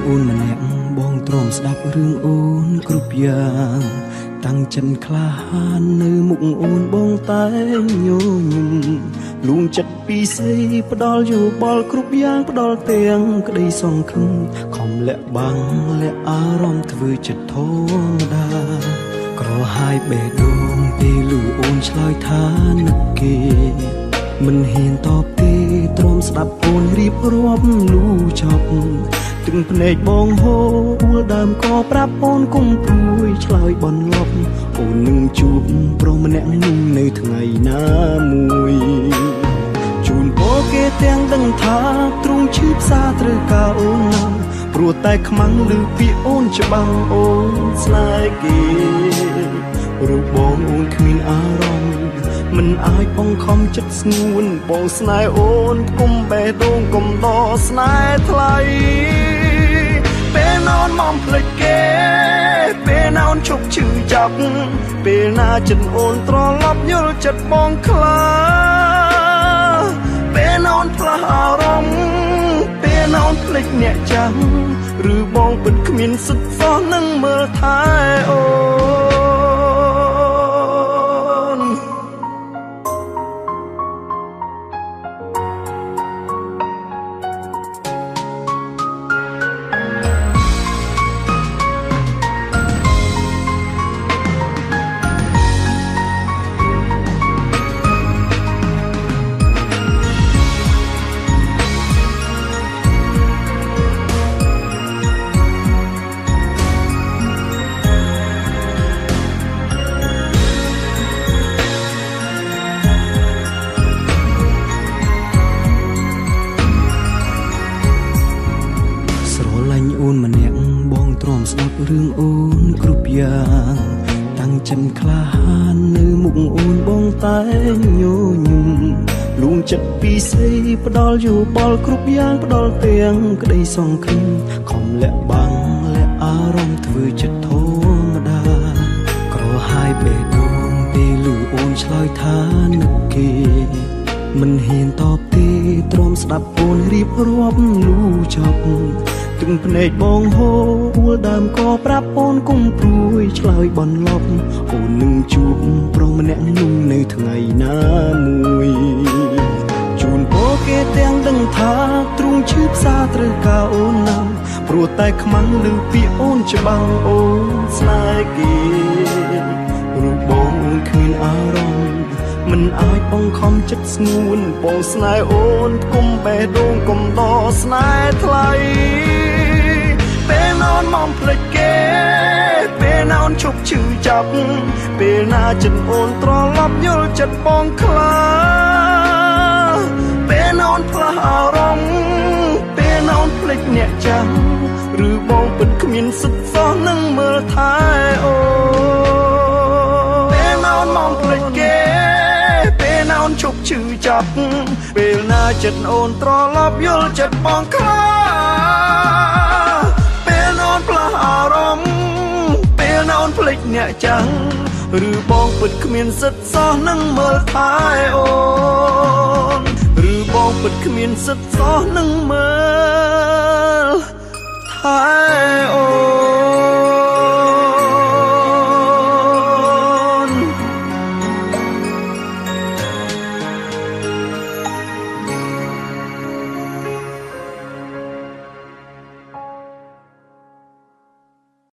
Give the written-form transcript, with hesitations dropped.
អូនម្នាក់បងទ្រាំស្ដាប់រឿងអូនគ្រប់យ៉ាងតាំងចិនក្លាហាននៅមុខអូនបងតែញញឹមលួងចិត្តពីស្អីផ្ដាល់យោបល់គ្រប់យ៉ាងផ្ដាល់ទាំងក្តីសង្ឃឹមខំលាក់បាំងលាក់អារម្មណ៍ធ្វើចិត្តធម្មតាក្រហាយបេះដូងពេលលឺអូនឆ្លើយថានឹកគេមិនហ៊ានតបទេទ្រាំស្ដាប់អូនរៀបរាប់លូចប់ទឹកភ្នែកបងហូរអួលដើមក៏ប្រាប់អូនគុំព្រួយឆ្លើយបន់លប់អូននឹងជួបប្រុសម្នាក់នោះនៅថ្ងៃណាមួយជូនពរគេទាំងដឹងថាទ្រង់ឈឺផ្សាត្រូវការអូនណាស់ព្រោះតែខ្មាំងឮពាក្យអូនច្បាំងអូនស្នេហ៍គេរូបបងអូនគ្មានអារម្មណ៍មិនអាចបង្ខំចិត្តស្ងួនបងស្នេហ៍អូនគុំបេះដូងគុំដកស្នេហ៍ថ្លៃពេលណោនមកភ្លេចគេពេលណោនឈប់ឈឺចាប់ពេលណាចិត្តអូនត្រឡប់យល់ចិត្តបងខ្លាពេលណោនផ្លាស់អារម្មណ៍ពេលណោនភ្លេចអ្នកចាំឬបងពិតគ្មានសិទ្ធិសោះនឹងមើលថែអូអូនម្នាក់បងទ្រាំស្ដាប់រឿងអូនគ្រប់យ៉ាងតាំងចិនក្លាហាននៅមុខអូនបងតែញញឹមលួងចិត្តពីស្អីផ្ដាល់យោបល់គ្រប់យ៉ាងផ្ដាល់ទាំងក្តីសង្ឃឹមខំលាក់បាំងលាក់អារម្មណ៍ធ្វើចិត្តធម្មតាក្រហាយបេះដូងពេលលឺអូនឆ្លើយថានឹកគេមិនហ៊ានតបទេទ្រាំស្ដាប់អូនរៀបរាប់លូចប់ទឹកភ្នែកបងហូរអួលដើមក៏ប្រាប់អូនគុំព្រួយឆ្លើយបន់លប់អូននឹងជួបប្រុសម្នាក់នោះនៅថ្ងៃណាមួយជូនពរគេទាំងដឹងថាទ្រង់ឈឺផ្សាត្រូវការអូនណាស់ព្រោះតែខ្មាំងឮពាក្យអូនច្បាំងអូនស្នេហ៍គេរូបបងអូនគ្មានអារម្មណ៍មិនអាចបង្ខំចិត្តស្ងួនបងស្នេហ៍អូនគុំបេះដូងគុំដកស្នេហ៍ថ្លៃពេលណោនមកភ្លេចគេពេលណោនឈប់ឈឺចាប់ពេលណាចិត្តអូនត្រឡប់យល់ចិត្តបងខ្លាពេលណោនផ្លាស់អារម្មណ៍ពេលណោនភ្លេចអ្នកចាំឬបងពិតគ្មានសិទ្ធិសោះនឹងមើលថែអូពេលណោនមកភ្លេចគេពេលណោនឈប់ឈឺចាប់ពេលណាចិត្តអូនត្រឡប់យល់ចិត្តបងខ្លាពេលណោនផ្លាស់អារម្មណ៍ពេលណោនភ្លេចអ្នកចាំងឬបងពិតគ្មានសិទ្ធិសោះនឹងមើលថែអូនឬបងពិតគ្មានសិទ្ធិសោះនឹងមើល